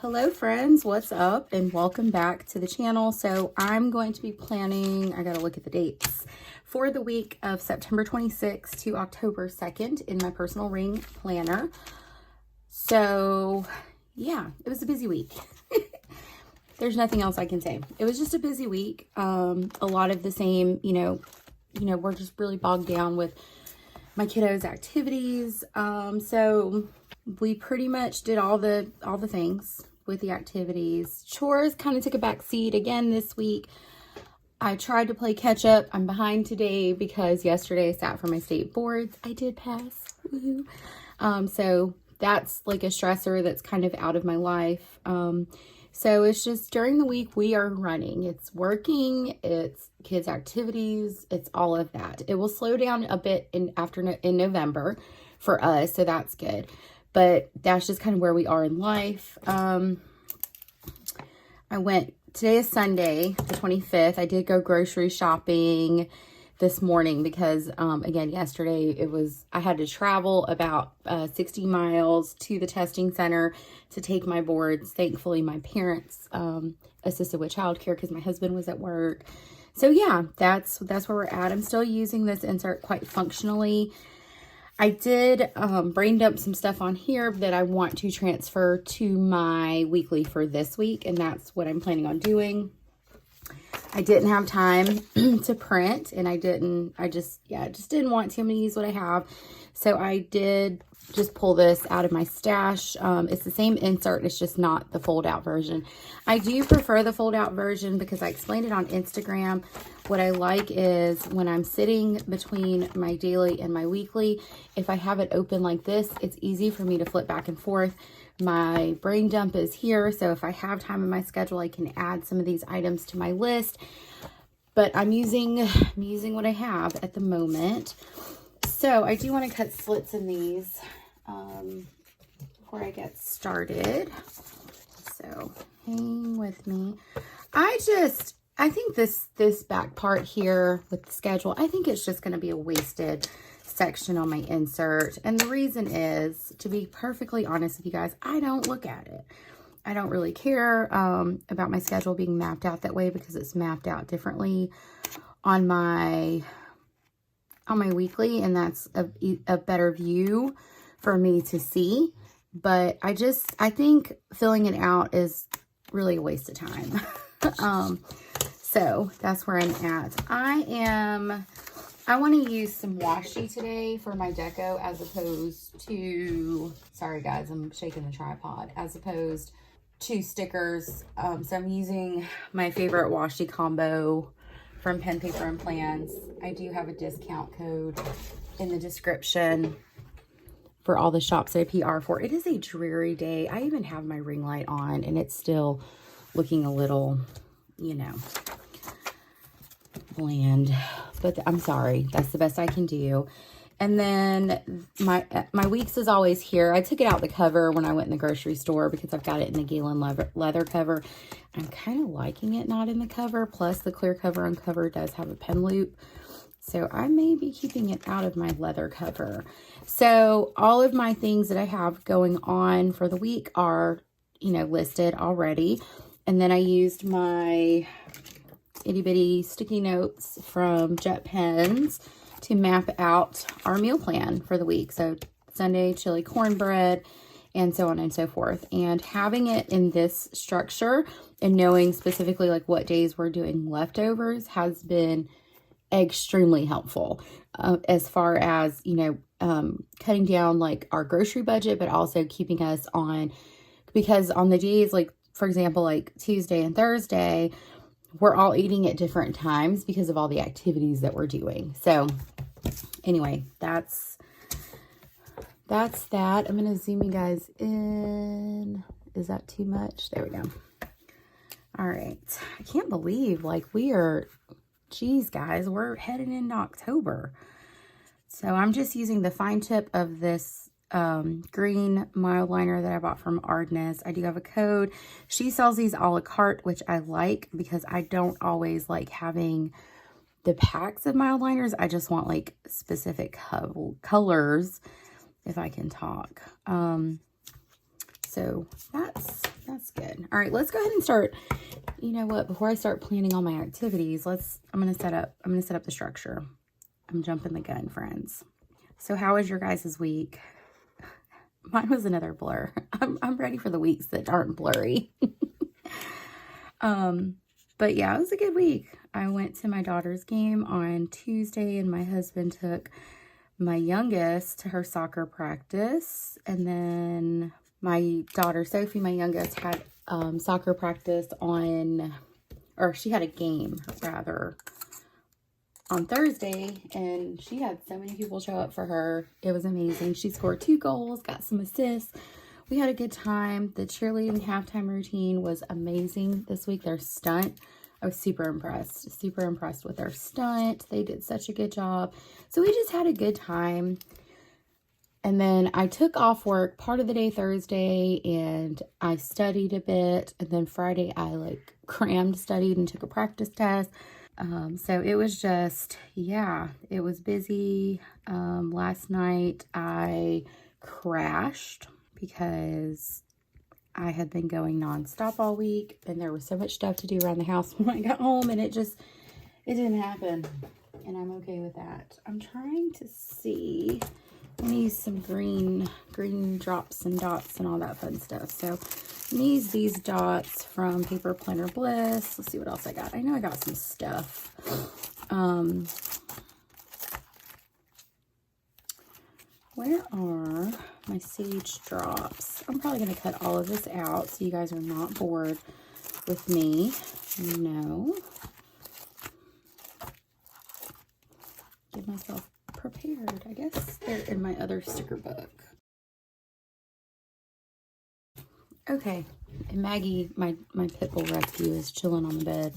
Hello friends, what's up and welcome back to the channel. So I'm going to be planning, I gotta look at the dates, for the week of September 26th to October 2nd in my personal ring planner. So yeah, it was a busy week. There's nothing else I can say. It was just a busy week. A lot of the same, you know, we're just really bogged down with my kiddos' activities. So we pretty much did all the things with the activities. Chores kind of took a back seat again this week. I tried to play catch up. I'm behind today because yesterday I sat for my state boards. I did pass. Woohoo. So that's like a stressor that's kind of out of my life. So it's just during the week we are running. It's working, it's kids' activities, it's all of that. It will slow down a bit in November for us, so that's good. But that's just kind of where we are in life. Today is Sunday, the 25th. I did go grocery shopping this morning because, again, yesterday I had to travel about 60 miles to the testing center to take my boards. Thankfully, my parents assisted with childcare because my husband was at work. So yeah, that's where we're at. I'm still using this insert quite functionally. I did brain dump some stuff on here that I want to transfer to my weekly for this week, and that's what I'm planning on doing. I didn't have time to print, and I just didn't want to. I'm going to use what I have. So I did just pull this out of my stash. It's the same insert. It's just not the fold out version. I do prefer the fold out version because I explained it on Instagram. What I like is when I'm sitting between my daily and my weekly, if I have it open like this, it's easy for me to flip back and forth. My brain dump is here, so if I have time in my schedule, I can add some of these items to my list. But I'm using what I have at the moment. So I do want to cut slits in these before I get started. So hang with me. I think this back part here with the schedule, I think it's just going to be a wasted section on my insert. And the reason is, to be perfectly honest with you guys, I don't look at it. I don't really care about my schedule being mapped out that way because it's mapped out differently on my weekly, and that's a better view for me to see. But I think filling it out is really a waste of time. So that's where I'm at. I want to use some washi today for my deco as opposed to, sorry guys, I'm shaking the tripod, as opposed to stickers. So I'm using my favorite washi combo from Pen, Paper, and Plans. I do have a discount code in the description for all the shops I PR for. It is a dreary day. I even have my ring light on and it's still looking a little, you know, bland, but I'm sorry. That's the best I can do. And then my Weeks is always here. I took it out the cover when I went in the grocery store because I've got it in the Galen leather cover. I'm kind of liking it not in the cover. Plus the clear cover on cover does have a pen loop. So I may be keeping it out of my leather cover. So all of my things that I have going on for the week are, you know, listed already. And then I used my itty bitty sticky notes from Jet Pens to map out our meal plan for the week. So Sunday chili cornbread and so on and so forth. And having it in this structure and knowing specifically like what days we're doing leftovers has been extremely helpful as far as, you know, cutting down like our grocery budget, but also keeping us on, because on the days like, for example, like Tuesday and Thursday, we're all eating at different times because of all the activities that we're doing. So anyway, that's that. I'm going to zoom you guys in. Is that too much? There we go. All right. I can't believe like geez, guys, we're heading into October. So I'm just using the fine tip of this green mild liner that I bought from Ardnas. I do have a code. She sells these a la carte, which I like because I don't always like having the packs of mild liners. I just want like specific colors, if I can talk. So that's All right, let's go ahead and start. You know what? Before I start planning all my activities, I'm gonna set up the structure. I'm jumping the gun, friends. So how was your guys' week? Mine was another blur. I'm ready for the weeks that aren't blurry. But yeah, it was a good week. I went to my daughter's game on Tuesday, and my husband took my youngest to her soccer practice. And then my daughter, Sophie, my youngest, had soccer practice she had a game, rather, on Thursday. And she had so many people show up for her. It was amazing. She scored 2 goals, got some assists. We had a good time. The cheerleading halftime routine was amazing this week. Their stunt, I was super impressed with their stunt. They did such a good job. So we just had a good time. And then I took off work part of the day Thursday, and I studied a bit. And then Friday I crammed, studied, and took a practice test. So it was just, yeah, it was busy. Last night I crashed because I had been going nonstop all week, and there was so much stuff to do around the house when I got home, and it didn't happen, and I'm okay with that. I'm trying to see, I'm gonna use some green drops and dots and all that fun stuff. So I'm gonna use these dots from Paper Planner Bliss. Let's see what else I got. I know I got some stuff. Where are my sage drops? I'm probably going to cut all of this out so you guys are not bored with me. No. Get myself prepared. I guess they're in my other sticker book. Okay. And Maggie, my pit bull rescue, is chilling on the bed.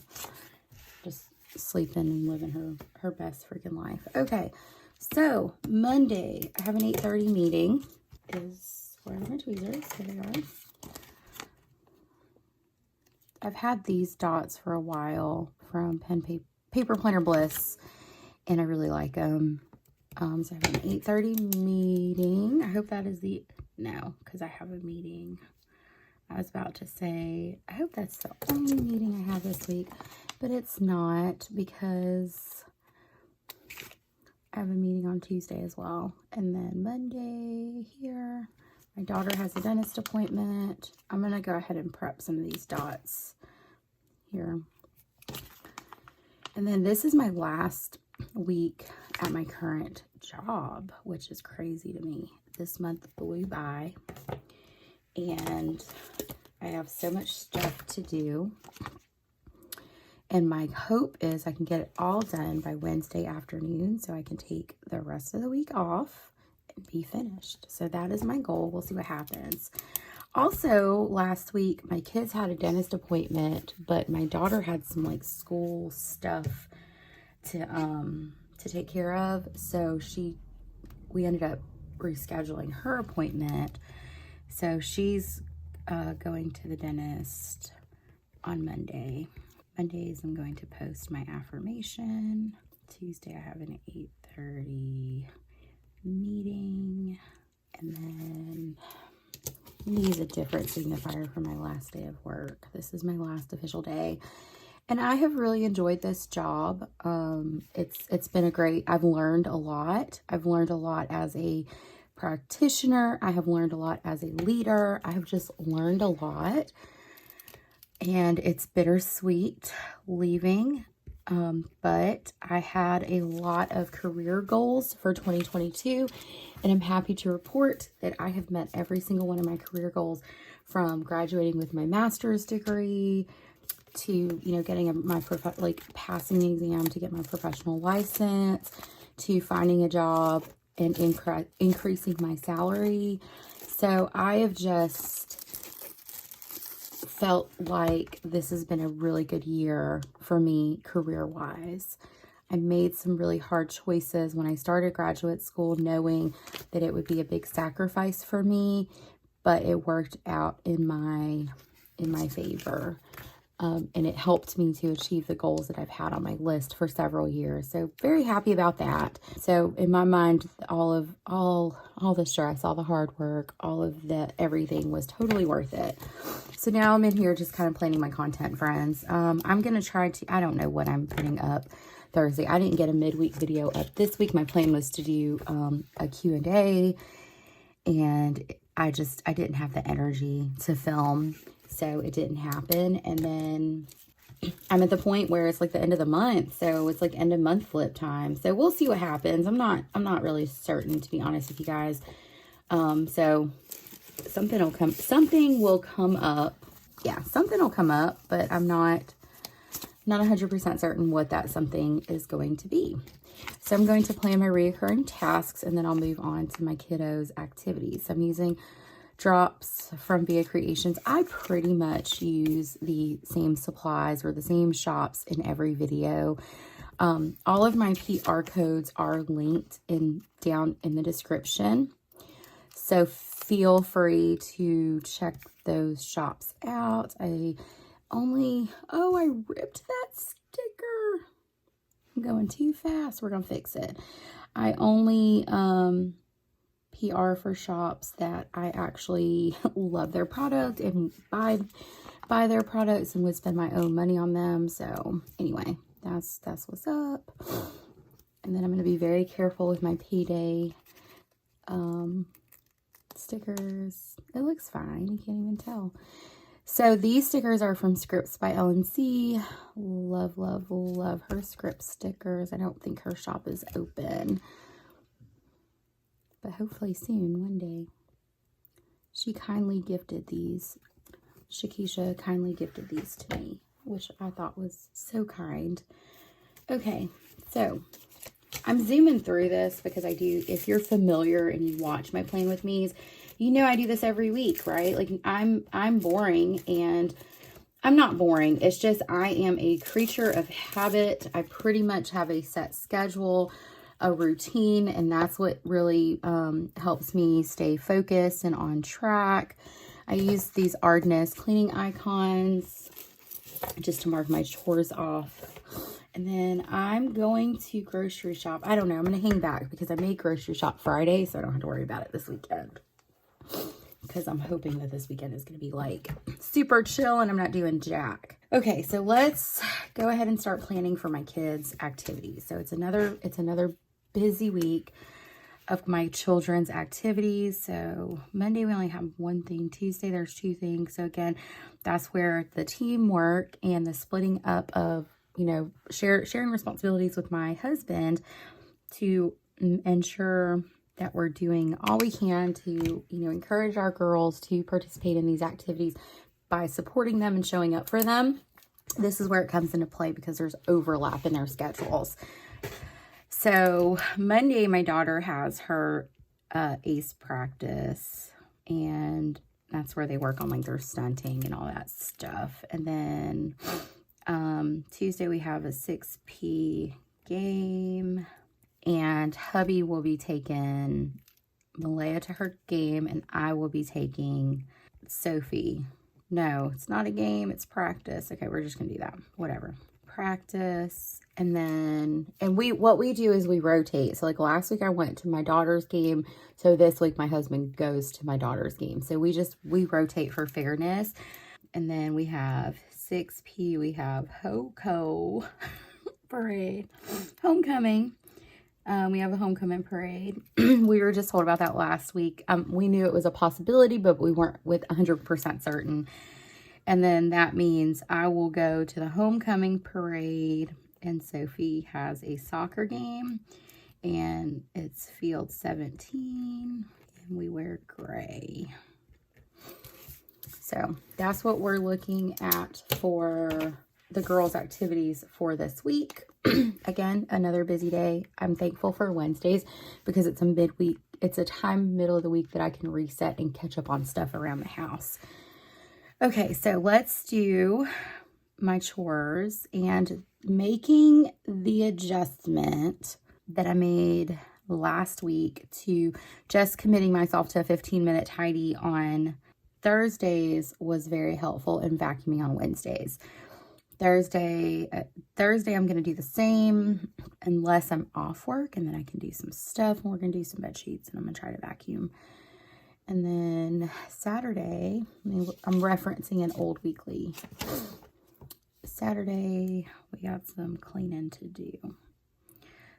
Just sleeping and living her best freaking life. Okay. So, Monday, I have an 8:30 meeting. Where are my tweezers? Here they are. I've had these dots for a while from Paper Planner Bliss, and I really like them. So I have an 8:30 meeting. I hope that is no, because I have a meeting. I was about to say, I hope that's the only meeting I have this week, but it's not, because I have a meeting on Tuesday as well. And then Monday here, my daughter has a dentist appointment. I'm going to go ahead and prep some of these dots here. And then this is my last week at my current job, which is crazy to me. This month flew by, and I have so much stuff to do. And my hope is I can get it all done by Wednesday afternoon so I can take the rest of the week off and be finished. So that is my goal. We'll see what happens. Also, last week, my kids had a dentist appointment, but my daughter had some school stuff to take care of. So we ended up rescheduling her appointment. So she's going to the dentist on Monday. Mondays, I'm going to post my affirmation. Tuesday, I have an 8:30 meeting. And then I'm going to use a different signifier for my last day of work. This is my last official day. And I have really enjoyed this job. It's been I've learned a lot. I've learned a lot as a practitioner. I have learned a lot as a leader. I have just learned a lot. And it's bittersweet leaving, but I had a lot of career goals for 2022, and I'm happy to report that I have met every single one of my career goals, from graduating with my master's degree to, getting passing the exam to get my professional license, to finding a job and increasing my salary. So I have just felt like this has been a really good year for me career-wise. I made some really hard choices when I started graduate school, knowing that it would be a big sacrifice for me, but it worked out in my favor. And it helped me to achieve the goals that I've had on my list for several years. So very happy about that. So in my mind, all the stress, all the hard work, all of that, everything was totally worth it. So now I'm in here just kind of planning my content, friends. I'm going to try to, I don't know what I'm putting up Thursday. I didn't get a midweek video up this week. My plan was to do a Q&A, and I didn't have the energy to film. So it didn't happen. And then I'm at the point where it's like the end of the month. So it's like end of month flip time. So we'll see what happens. I'm not really certain, to be honest with you guys. So something will come up. Yeah, something will come up, but I'm not 100% certain what that something is going to be. So I'm going to plan my recurring tasks, and then I'll move on to my kiddos' activities. So I'm using drops from VeeaCreations. I pretty much use the same supplies or the same shops in every video. All of my PR codes are linked down in the description. So feel free to check those shops out. I ripped that sticker. I'm going too fast. We're going to fix it. I only PR for shops that I actually love their product and buy their products and would spend my own money on them. So anyway, that's what's up. And then I'm going to be very careful with my payday stickers. It looks fine. You can't even tell. So these stickers are from Scripts by LNC. Love, love, love her Scripts stickers. I don't think her shop is open, but hopefully soon, one day. She kindly gifted these. Shakisha kindly gifted these to me, which I thought was so kind. Okay, so I'm zooming through this because I do, if you're familiar and you watch my Plan With Me's, you know I do this every week, right? Like I'm boring, and I'm not boring. It's just I am a creature of habit. I pretty much have a set schedule, a routine, and that's what really helps me stay focused and on track. I use these Ardnas cleaning icons just to mark my chores off. And then I'm going to grocery shop. I don't know. I'm going to hang back because I made grocery shop Friday, so I don't have to worry about it this weekend. Because I'm hoping that this weekend is going to be like super chill and I'm not doing jack. Okay, so let's go ahead and start planning for my kids' activities. So it's another busy week of my children's activities. So Monday we only have one thing. Tuesday there's two things. So again, that's where the teamwork and the splitting up of, you know, sharing responsibilities with my husband to ensure that we're doing all we can to, you know, encourage our girls to participate in these activities by supporting them and showing up for them. This is where it comes into play because there's overlap in their schedules. So Monday, my daughter has her ACE practice, and that's where they work on like their stunting and all that stuff. And then Tuesday we have a 6P game, and hubby will be taking Malaya to her game, and I will be taking Sophie. No, it's not a game, it's practice. Okay, we're just gonna do that. Whatever. Practice. And then, what we do is we rotate. So like last week I went to my daughter's game. So this week my husband goes to my daughter's game. So we rotate for fairness. And then we have 6P, we have HOCO parade, homecoming. We have a homecoming parade. We were just told about that last week. We knew it was a possibility, but we weren't with 100% certain. And then that means I will go to the homecoming parade, and Sophie has a soccer game, and it's field 17, and we wear gray. So that's what we're looking at for the girls' activities for this week. Again, another busy day. I'm thankful for Wednesdays because it's a midweek. It's a time middle of the week that I can reset and catch up on stuff around the house. Okay, so let's do my chores, and making the adjustment that I made last week to just committing myself to a 15-minute tidy on Thursdays was very helpful in vacuuming on Wednesdays. Thursday I'm going to do the same unless I'm off work, and then I can do some stuff, and we're going to do some bed sheets, and I'm going to try to vacuum. And then Saturday, I'm referencing an old weekly. Saturday, we got some cleaning to do.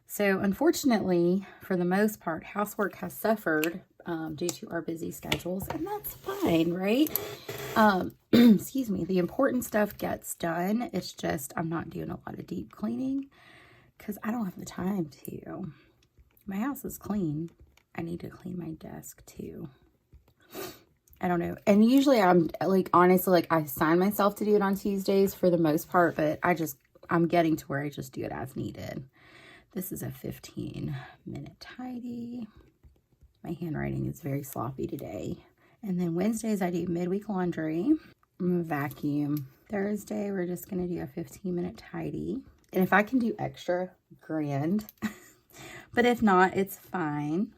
So unfortunately, for the most part, housework has suffered due to our busy schedules, and that's fine, right? Excuse me. The important stuff gets done. It's just I'm not doing a lot of deep cleaning because I don't have the time to. My house is clean. I need to clean my desk too. I don't know. And usually I'm like, honestly, like I assign myself to do it on Tuesdays for the most part, but I'm getting to where I just do it as needed. This is a 15-minute tidy. My handwriting is very sloppy today. And then Wednesdays I do midweek laundry. I'm gonna vacuum. Thursday we're just gonna do a 15-minute tidy. And if I can do extra, grand. But if not, it's fine.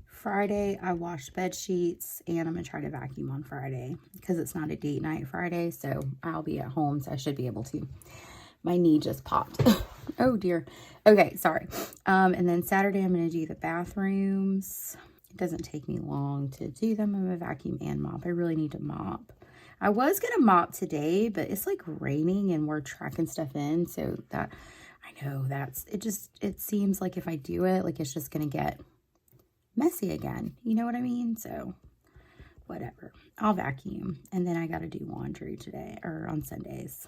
Friday I washed bed sheets, and I'm gonna try to vacuum on Friday because it's not a date night Friday, so I'll be at home, so I should be able to. My knee just popped. Oh dear. Okay, sorry. And then Saturday I'm going to do the bathrooms. It doesn't take me long to do them. I'm going to vacuum and mop. I really need to mop. I was going to mop today, but it's like raining and we're tracking stuff in. So that, I know it seems like if I do it, like it's just going to get messy again. You know what I mean? So whatever. I'll vacuum. And then I got to do laundry today or on Sundays.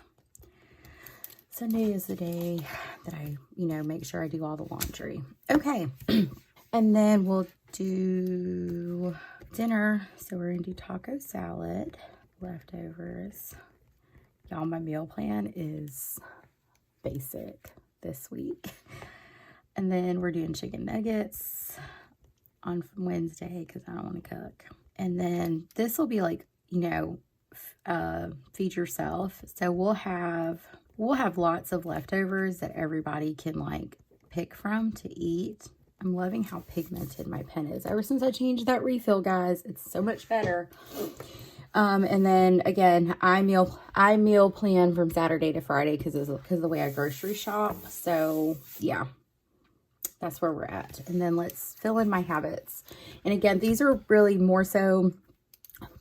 Sunday is the day that I, make sure I do all the laundry. Okay. And then we'll do dinner. So we're going to do taco salad, leftovers. Y'all, my meal plan is basic this week. And then we're doing chicken nuggets on Wednesday because I don't want to cook. And then this will be like, feed yourself. So we'll have lots of leftovers that everybody can like pick from to eat. I'm loving how pigmented my pen is. Ever since I changed that refill, guys, it's so much better. And then again, I meal plan from Saturday to Friday because of the way I grocery shop. So yeah, that's where we're at. And then let's fill in my habits. And again, these are really more so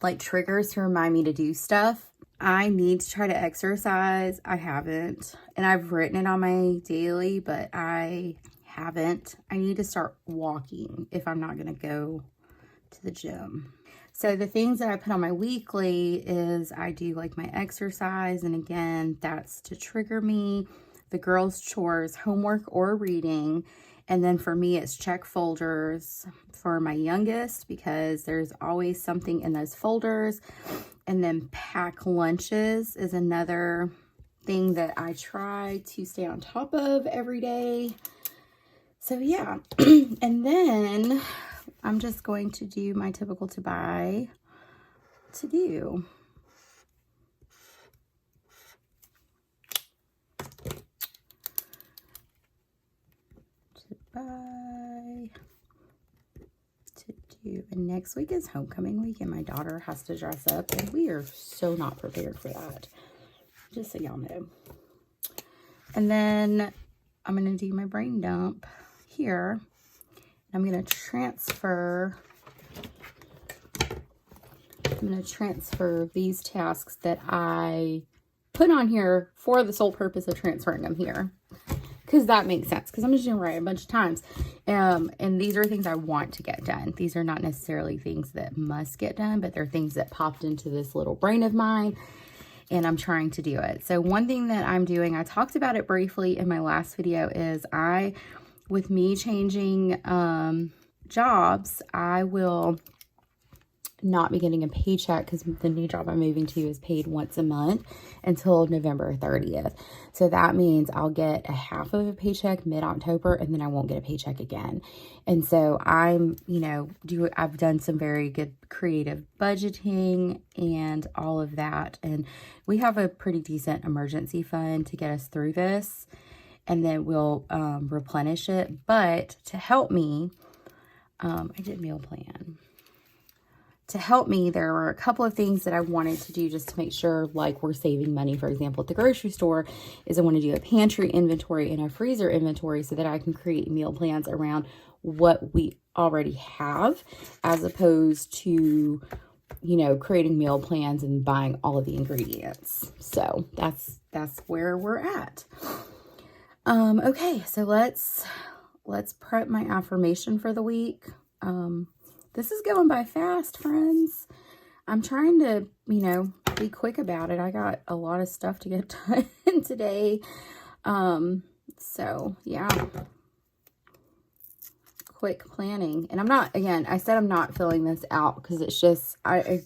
like triggers to remind me to do stuff. I need to try to exercise. I haven't. And I've written it on my daily, but I haven't. I need to start walking if I'm not going to go to the gym. So the things that I put on my weekly is I do like my exercise. And again, that's to trigger me. The girls' chores, homework or reading. And then for me, it's check folders for my youngest because there's always something in those folders. And then pack lunches is another thing that I try to stay on top of every day. So yeah, and then I'm just going to do my typical to buy to do. To buy. And next week is homecoming week, and my daughter has to dress up, and we are so not prepared for that, just so y'all know. And then I'm going to do my brain dump here. I'm going to transfer these tasks that I put on here for the sole purpose of transferring them here. Because that makes sense. Because I'm just going to write a bunch of times. And these are things I want to get done. These are not necessarily things that must get done. But they're things that popped into this little brain of mine. And I'm trying to do it. So one thing that I'm doing, I talked about it briefly in my last video, is with me changing jobs, I will not be getting a paycheck because the new job I'm moving to is paid once a month until November 30th. So that means I'll get a half of a paycheck mid-October, and then I won't get a paycheck again. And so I've done some very good creative budgeting and all of that. And we have a pretty decent emergency fund to get us through this. And then we'll replenish it. But to help me, I did meal plan. to help me, there were a couple of things that I wanted to do just to make sure like we're saving money. For example, at the grocery store is I want to do a pantry inventory and a freezer inventory so that I can create meal plans around what we already have, as opposed to, you know, creating meal plans and buying all of the ingredients. So that's where we're at. Okay, so let's prep my affirmation for the week. This is going by fast, friends. I'm trying to, you know, be quick about it. I got a lot of stuff to get done today. So yeah, quick planning. And I'm not, again, I said I'm not filling this out because it's just, I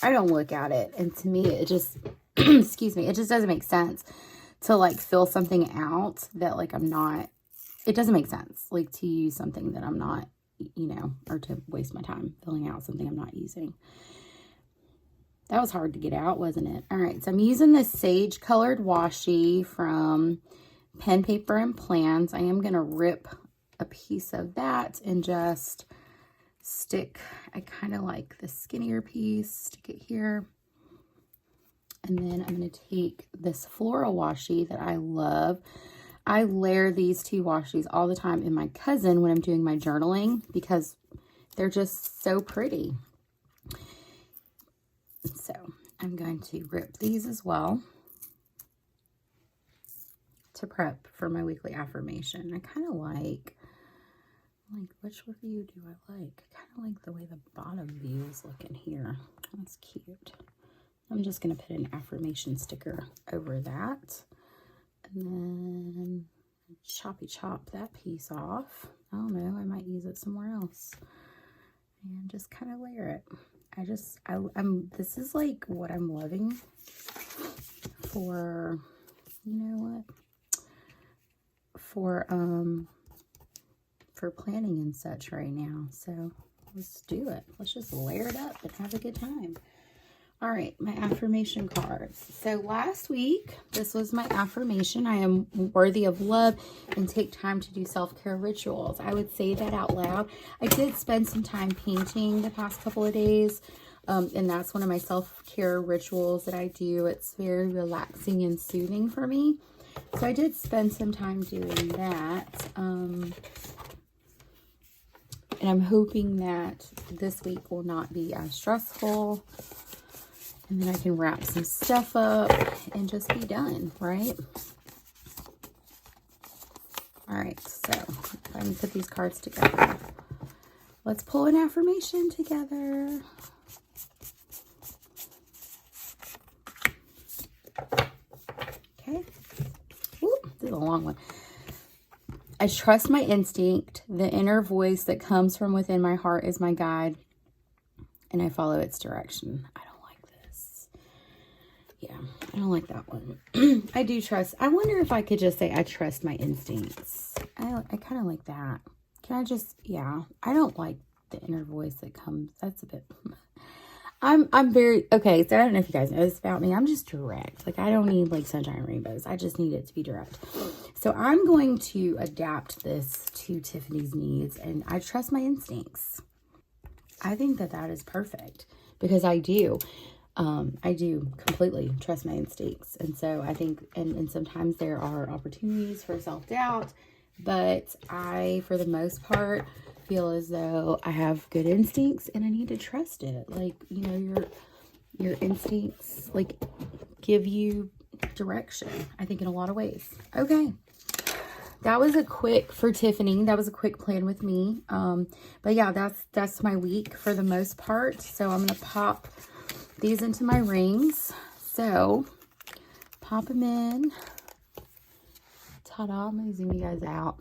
don't look at it. And to me, it just, excuse me, it just doesn't make sense to like fill something out that like I'm not, it doesn't make sense like to use something that I'm not, you know, or to waste my time filling out something I'm not using. That was hard to get out, wasn't it? All right, so I'm using this sage colored washi from Pen, Paper, and Plans. I am going to rip a piece of that and just stick, I kind of like the skinnier piece, stick it here. And then I'm going to take this floral washi that I love. I layer these two washies all the time in my cousin when I'm doing my journaling because they're just so pretty. So I'm going to rip these as well to prep for my weekly affirmation. I kind of like which view do I like? I kind of like the way the bottom view is looking here. That's cute. I'm just going to put an affirmation sticker over that. And then choppy chop that piece off. I don't know, I might use it somewhere else. And just kind of layer it. This is like what I'm loving for, you know what? For planning and such right now. So let's do it. Let's just layer it up and have a good time. All right, my affirmation cards. So last week, this was my affirmation. I am worthy of love and take time to do self-care rituals. I would say that out loud. I did spend some time painting the past couple of days, and that's one of my self-care rituals that I do. It's very relaxing and soothing for me. So I did spend some time doing that. And I'm hoping that this week will not be as stressful. And then I can wrap some stuff up and just be done, right? All right, so I'm going to put these cards together. Let's pull an affirmation together. Okay. Ooh, this is a long one. I trust my instinct. The inner voice that comes from within my heart is my guide, and I follow its direction. Yeah, I don't like that one. I do trust. I wonder if I could just say I trust my instincts. I kind of like that. Can I just, yeah. I don't like the inner voice that comes. That's a bit. I'm very, okay, so I don't know if you guys know this about me. I'm just direct. Like, I don't need like sunshine and rainbows. I just need it to be direct. So I'm going to adapt this to Tiffany's needs, and I trust my instincts. I think that that is perfect because I do. I do completely trust my instincts. And so I think, and sometimes there are opportunities for self-doubt, but I, for the most part, feel as though I have good instincts and I need to trust it. Like, you know, your instincts, like, give you direction, I think, in a lot of ways. Okay. That was a quick, for Tiffany, that was a quick plan with me. But yeah, that's my week for the most part. So I'm going to pop these into my rings. So pop them in. Ta-da, I'm going to zoom you guys out.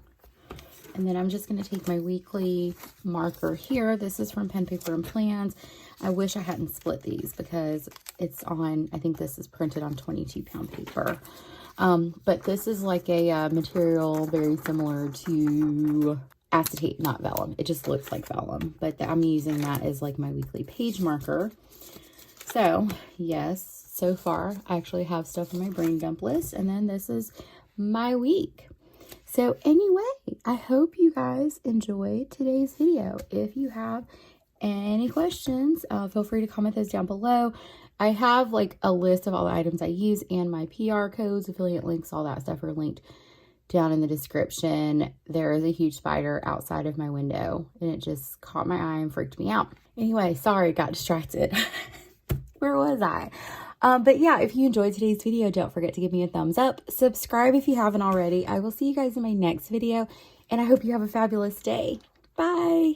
And then I'm just going to take my weekly marker here. This is from Pen, Paper, and Plans. I wish I hadn't split these because it's on, I think this is printed on 22-pound paper. But this is like a material very similar to acetate, not vellum. It just looks like vellum. But I'm using that as like my weekly page marker. So, yes, so far I actually have stuff on my brain dump list. And then this is my week. So anyway, I hope you guys enjoyed today's video. If you have, any questions, feel free to comment those down below. I have like a list of all the items I use and my PR codes, affiliate links, all that stuff are linked down in the description. There is a huge spider outside of my window and it just caught my eye and freaked me out. Anyway, sorry, got distracted. Where was I? But yeah, if you enjoyed today's video, don't forget to give me a thumbs up. Subscribe if you haven't already. I will see you guys in my next video, and I hope you have a fabulous day. Bye.